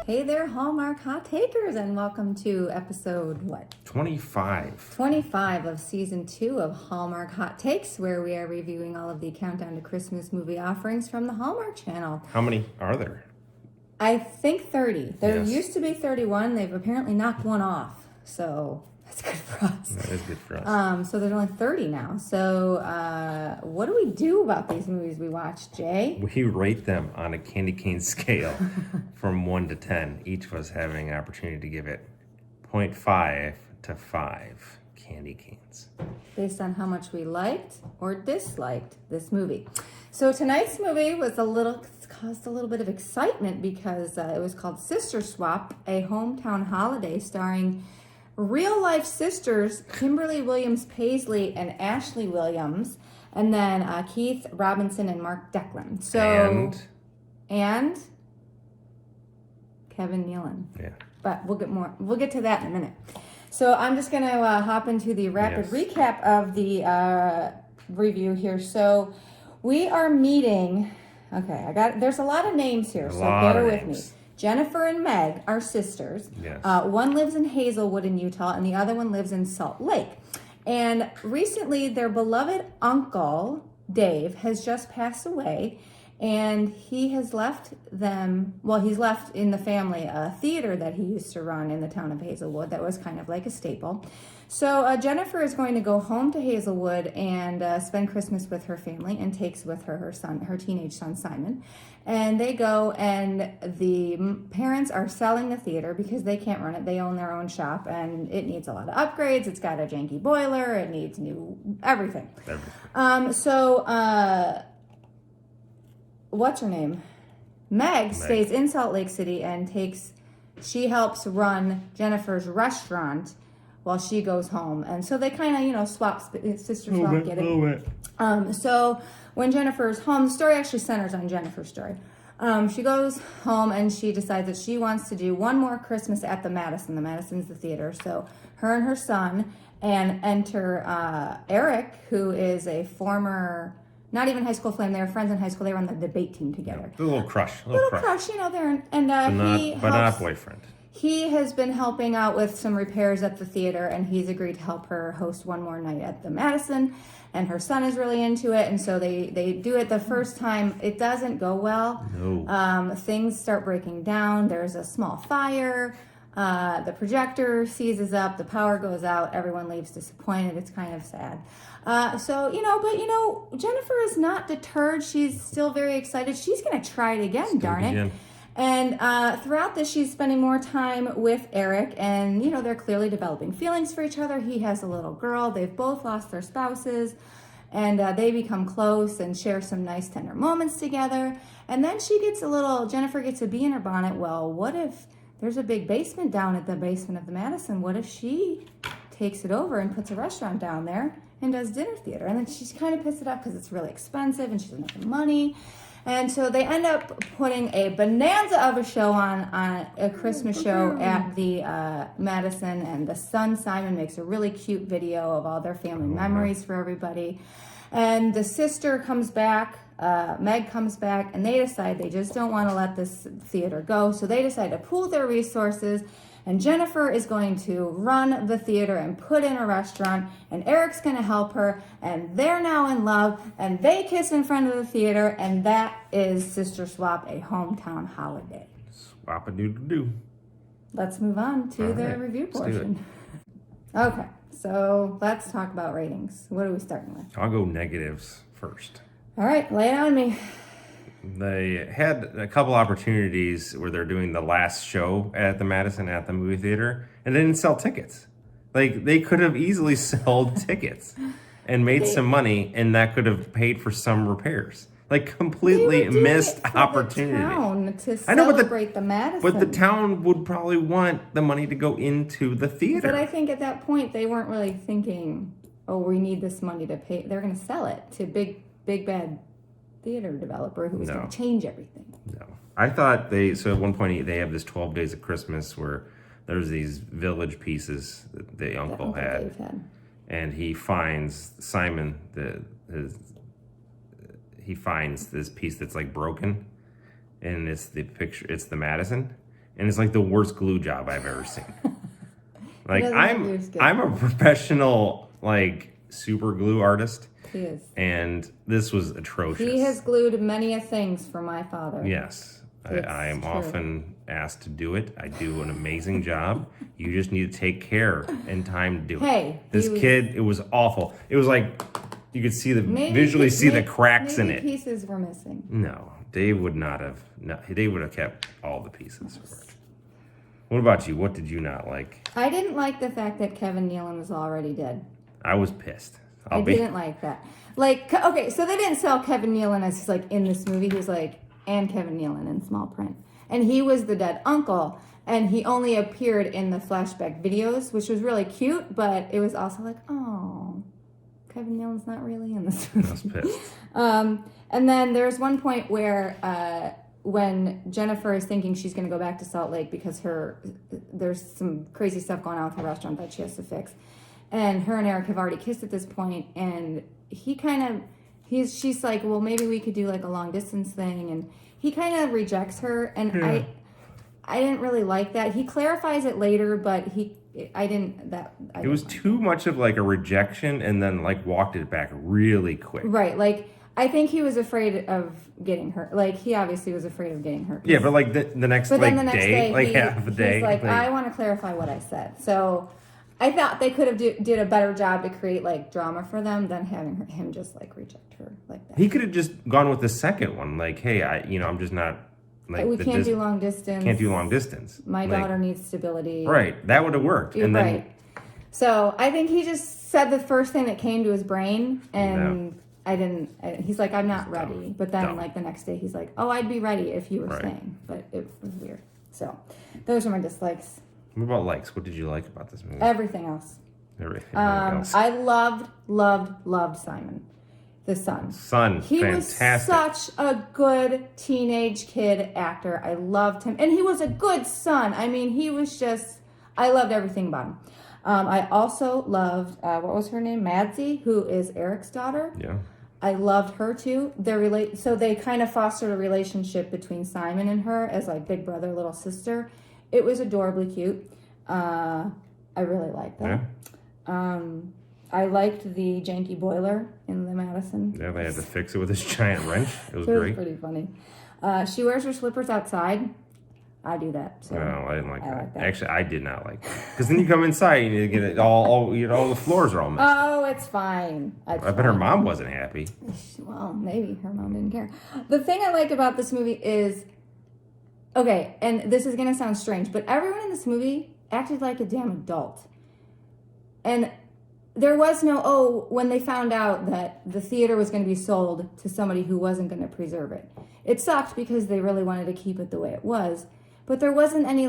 Hey there, Hallmark Hot Takers, and welcome to episode, 25. 25 of season 2 of Hallmark Hot Takes, where we are reviewing all of the countdown to Christmas movie offerings from the Hallmark Channel. How many are there? I think 30. There Yes. used to be 31. They've apparently knocked one off, so that's good for us. That is good for us. So there's only 30 now. So what do we do about these movies we watch, Jay? We rate them on a candy cane scale from 1 to 10, each of us having an opportunity to give it 0.5 to 5 candy canes. Based on how much we liked or disliked this movie. So tonight's movie caused a little bit of excitement because it was called Sister Swap, a hometown holiday starring real-life sisters Kimberly Williams Paisley and Ashley Williams, and then Keith Robinson and Mark Declan. And Kevin Nealon. Yeah. But we'll get to that in a minute. So I'm just going to hop into the rapid recap of the review here. So we are meeting, there's a lot of names here, so bear with me. Jennifer and Meg are sisters. Yes. One lives in Hazelwood in Utah, and the other one lives in Salt Lake. And recently, their beloved uncle, Dave, has just passed away, and he has left them, he's left in the family a theater that he used to run in the town of Hazelwood that was kind of like a staple. So Jennifer is going to go home to Hazelwood and spend Christmas with her family, and takes with her her teenage son, Simon. And they go, and the parents are selling the theater because they can't run it. They own their own shop, and it needs a lot of upgrades. It's got a janky boiler. It needs new everything. What's her name? Meg stays in Salt Lake City and she helps run Jennifer's restaurant while she goes home. And so they kind of sister swap, get it? So when Jennifer's home, the story actually centers on Jennifer's story. She goes home and she decides that she wants to do one more Christmas at the Madison. The Madison's the theater. So her and her son, and enter Eric, who is a former, not even high school flame, they were friends in high school. They were on the debate team together. A little crush. There. And but not boyfriend. He has been helping out with some repairs at the theater, and he's agreed to help her host one more night at the Madison, and her son is really into it, and so they do it the first time. It doesn't go well. No. Things start breaking down. There's a small fire. The projector seizes up. The power goes out. Everyone leaves disappointed. It's kind of sad. Jennifer is not deterred. She's still very excited. She's going to try it again, darn it. And throughout this, she's spending more time with Eric, and, they're clearly developing feelings for each other. He has a little girl. They've both lost their spouses, and they become close and share some nice, tender moments together. And then Jennifer gets a bee in her bonnet. Well, what if there's a big basement down at the basement of the Madison? What if she takes it over and puts a restaurant down there and does dinner theater? And then she's kind of pissed it off because it's really expensive and she doesn't have the money. And so they end up putting a bonanza of a show on a Christmas show at the Madison, and the son, Simon, makes a really cute video of all their family memories for everybody. And the sister comes back, Meg comes back, and they decide they just don't want to let this theater go. So they decide to pool their resources, and Jennifer is going to run the theater and put in a restaurant, and Eric's going to help her, and they're now in love, and they kiss in front of the theater, and that is Sister Swap, a hometown holiday. Swap-a-doodle-doo. Let's move on to the review portion. Okay, so let's talk about ratings. What are we starting with? I'll go negatives first. All right, lay it on me. They had a couple opportunities where they're doing the last show at the Madison at the movie theater, and they didn't sell tickets. Like, they could have easily sold tickets and made some money, and that could have paid for some repairs. Like, completely missed opportunity. The town to celebrate the Madison. But the town would probably want the money to go into the theater. But I think at that point they weren't really thinking, we need this money to pay. They're going to sell it to big bad theater developer who was going to change everything. No. I thought at one point they have this 12 Days of Christmas where there's these village pieces that the uncle had. And he finds Simon, he finds this piece that's like broken, and it's the Madison, and it's like the worst glue job I've ever seen. Like doesn't do I'm a professional like super glue artist. He is. And this was atrocious. He has glued many a things for my father. Yes. I am often asked to do it. I do an amazing job. You just need to take care and time to do it. Hey, this kid, it was awful. It was like you could see visually see the cracks in it. Pieces were missing. No, Dave would not have. No, Dave would have kept all the pieces. What about you? What did you not like? I didn't like the fact that Kevin Nealon was already dead. I was pissed. I didn't like that. Like, okay, so they didn't sell Kevin Nealon as like in this movie. He was like, and Kevin Nealon in small print. And he was the dead uncle. And he only appeared in the flashback videos, which was really cute, but it was also like, oh, Kevin Nealon's not really in this movie. I was pissed. And then there's one point where when Jennifer is thinking she's going to go back to Salt Lake because there's some crazy stuff going on with her restaurant that she has to fix. And her and Eric have already kissed at this point, and she's like, well, maybe we could do like a long distance thing, and he kind of rejects her, and I didn't really like that. He clarifies it later, but it was too much of like a rejection, and then like walked it back really quick. Right, like I think he was afraid of getting hurt. Like he obviously was afraid of getting hurt. Yeah, but like the next day, like half a day, he's like, I want to clarify what I said. So I thought they could have did a better job to create like drama for them than having him just like reject her like that. He could have just gone with the second one, like, hey, I'm just not like we can't do long distance. Can't do long distance. My daughter needs stability. Right, that would have worked. You're right. So I think he just said the first thing that came to his brain, and he's like, I'm not ready. But then like the next day, he's like, oh, I'd be ready if you were staying. But it was weird. So those are my dislikes. What about likes? What did you like about this movie? Everything else. Everything else. I loved Simon, the son. He fantastic. Was such a good teenage kid actor. I loved him. And he was a good son. I mean, I loved everything about him. I also loved, what was her name? Madsie, who is Eric's daughter. Yeah. I loved her too. So they kind of fostered a relationship between Simon and her as like big brother, little sister. It was adorably cute. I really liked that. Yeah. I liked the janky boiler in the Madison. Yeah, they had to fix it with this giant wrench. It was great. It was pretty funny. She wears her slippers outside. I do that. So no, I didn't like that. Actually, I did not like that. Because then you come inside and you get it all the floors are all messed up. Oh, it's fine. I bet her mom wasn't happy. Well, maybe her mom didn't care. The thing I like about this movie is, okay, and this is going to sound strange, but everyone in this movie acted like a damn adult. And there was when they found out that the theater was going to be sold to somebody who wasn't going to preserve it. It sucked because they really wanted to keep it the way it was. But there wasn't any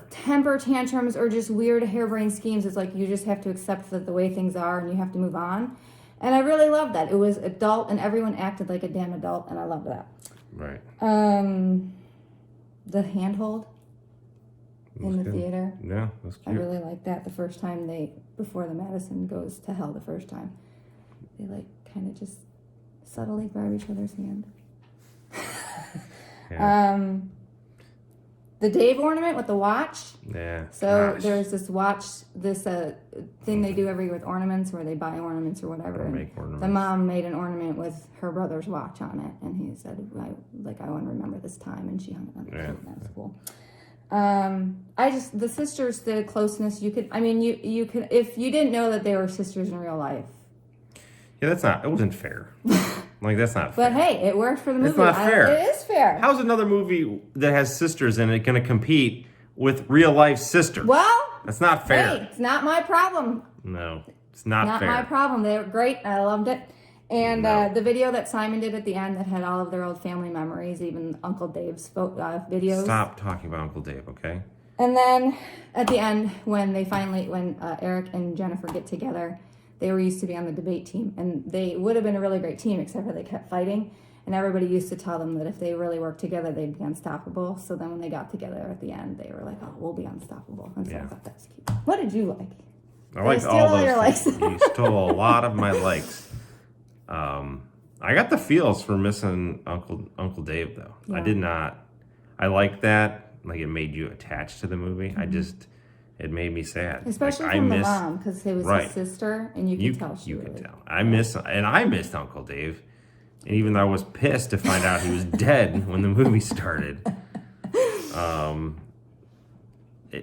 temper tantrums or just weird harebrained schemes. It's like you just have to accept that the way things are and you have to move on. And I really loved that. It was adult and everyone acted like a damn adult, and I loved that. Right. The handhold in the theater. Yeah, that's cute. I really liked that. The first time before the Madison goes to hell the first time, they kind of just subtly grab each other's hand. Yeah. The Dave ornament with the watch. Yeah. So there's this watch, thing they do every year with ornaments, where they buy ornaments or whatever. Make ornaments. The mom made an ornament with her brother's watch on it, and he said, I want to remember this time, and she hung it on the tree. That was cool. The sisters, the closeness, you could if you didn't know that they were sisters in real life. Yeah, it wasn't fair. That's not fair. But hey, it worked for the movie. It's not fair. It is fair. How's another movie that has sisters in it going to compete with real life sisters? Well, that's not fair. Hey, it's not my problem. No, it's not fair. Not my problem. They were great. I loved it. And the video that Simon did at the end that had all of their old family memories, even Uncle Dave's videos. Stop talking about Uncle Dave, okay? And then at the end, when Eric and Jennifer get together, they were used to be on the debate team, and they would have been a really great team, except for they kept fighting. And everybody used to tell them that if they really worked together, they'd be unstoppable. So then when they got together at the end, they were like, oh, we'll be unstoppable. And so I thought that was cute. What did you like? I liked all those your likes. You stole a lot of my likes. I got the feels for missing Uncle Dave, though. Yeah. I like that. Like, it made you attached to the movie. It made me sad. Especially like, from the mom, because it was his sister, and you could tell she could tell. I missed Uncle Dave. And even though I was pissed to find out he was dead when the movie started.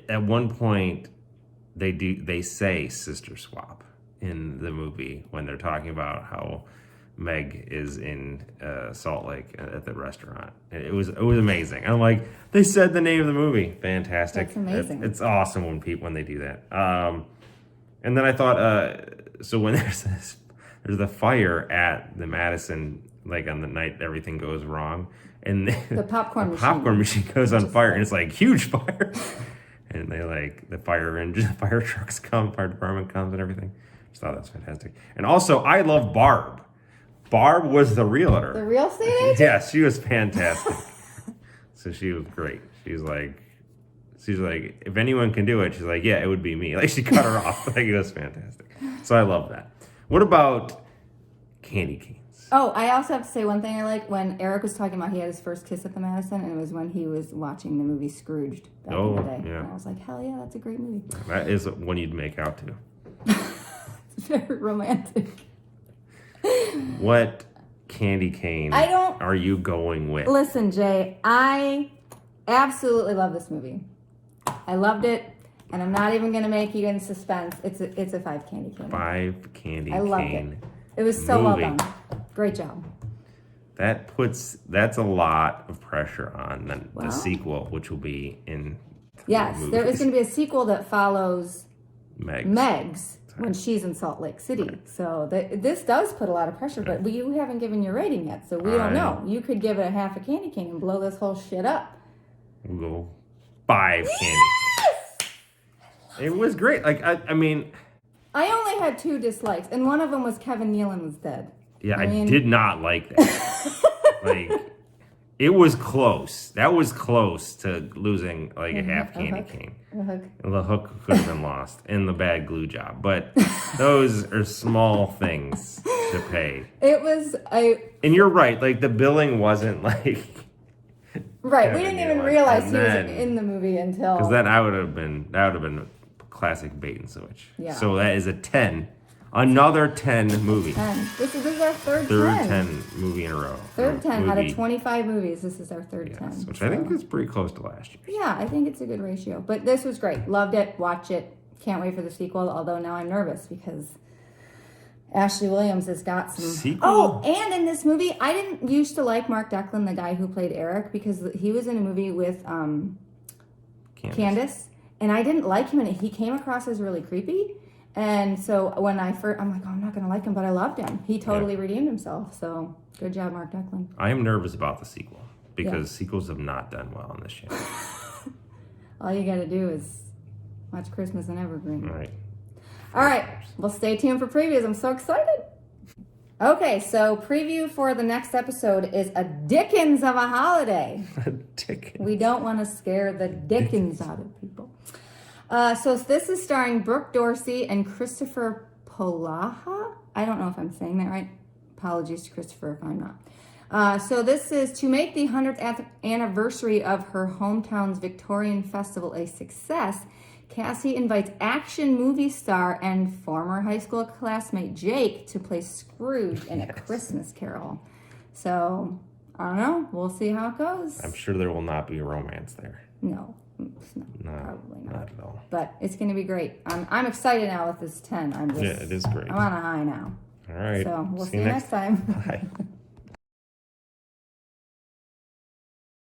At one point, they say sister swap in the movie when they're talking about how Meg is in Salt Lake at the restaurant. It was amazing. I'm like, they said the name of the movie. Fantastic. That's amazing. It's awesome when they do that. And then I thought, so when there's the fire at the Madison, like on the night everything goes wrong, and the popcorn machine goes on fire, and it's like huge fire, and they like the fire trucks come, fire department comes, and everything. Just thought that's fantastic. And also, I love Barb. Barb was the realtor. The real estate agent? Yeah, she was fantastic. So she was great. She's like, if anyone can do it, she's like, yeah, it would be me. Like, she cut her off. Like, it was fantastic. So I love that. What about candy canes? Oh, I also have to say one thing I like when Eric was talking about he had his first kiss at the Madison, and it was when he was watching the movie Scrooged back in the day. Yeah. And I was like, hell yeah, that's a great movie. That is one you'd make out to. It's very romantic. What candy cane are you going with? Listen, Jay, I absolutely love this movie. I loved it, and I'm not even going to make you in suspense. It's a 5 candy cane. 5 candy cane. I loved it. It was so well done. Great job. That's a lot of pressure on the sequel, which will be in. Yes, there is going to be a sequel that follows Meg's when she's in Salt Lake City. So this does put a lot of pressure, but you haven't given your rating yet, so we don't know. You could give it a half a candy cane and blow this whole shit up. We'll go 5 candy canes. It was great. Like, I mean... I only had 2 dislikes, and one of them was Kevin Nealon was dead. Yeah, I did not like that. Like, it was close. That was close to losing, like, a half candy cane. The hook could have been lost, and the bad glue job. But those are small things to pay. It was And you're right. Like, the billing wasn't, like... Right, we didn't even realize he was in the movie until... Because then that would have been classic bait and switch. Yeah. So that is a 10. Another 10 movie. 10. This is our third 10 movie in a row. Third 10 out of 25 movies. This is our third 10. Which I think is pretty close to last year. Yeah, I think it's a good ratio. But this was great. Loved it. Watch it. Can't wait for the sequel. Although now I'm nervous because Ashley Williams has got some... Sequel? Oh, and in this movie, I didn't used to like Mark Declan, the guy who played Eric, because he was in a movie with Candace. And I didn't like him, and he came across as really creepy. And so when I'm like, oh, I'm not going to like him, but I loved him. He totally redeemed himself. So good job, Mark Declan. I am nervous about the sequel because sequels have not done well on this channel. All you got to do is watch Christmas and Evergreen. All right. Well, stay tuned for previews. I'm so excited. Okay, so preview for the next episode is a Dickens of a holiday. A Dickens. We don't want to scare the Dickens out of people. So this is starring Brooke Dorsey and Christopher Polaha. I don't know if I'm saying that right. Apologies to Christopher if I'm not. So this is to make the 100th anniversary of her hometown's Victorian Festival a success. Cassie invites action movie star and former high school classmate Jake to play Scrooge in A Christmas Carol. So, I don't know. We'll see how it goes. I'm sure there will not be a romance there. No, probably not. Not at all. But it's going to be great. I'm excited now with this 10. It is great. I'm on a high now. All right. So, we'll see you next time. Bye.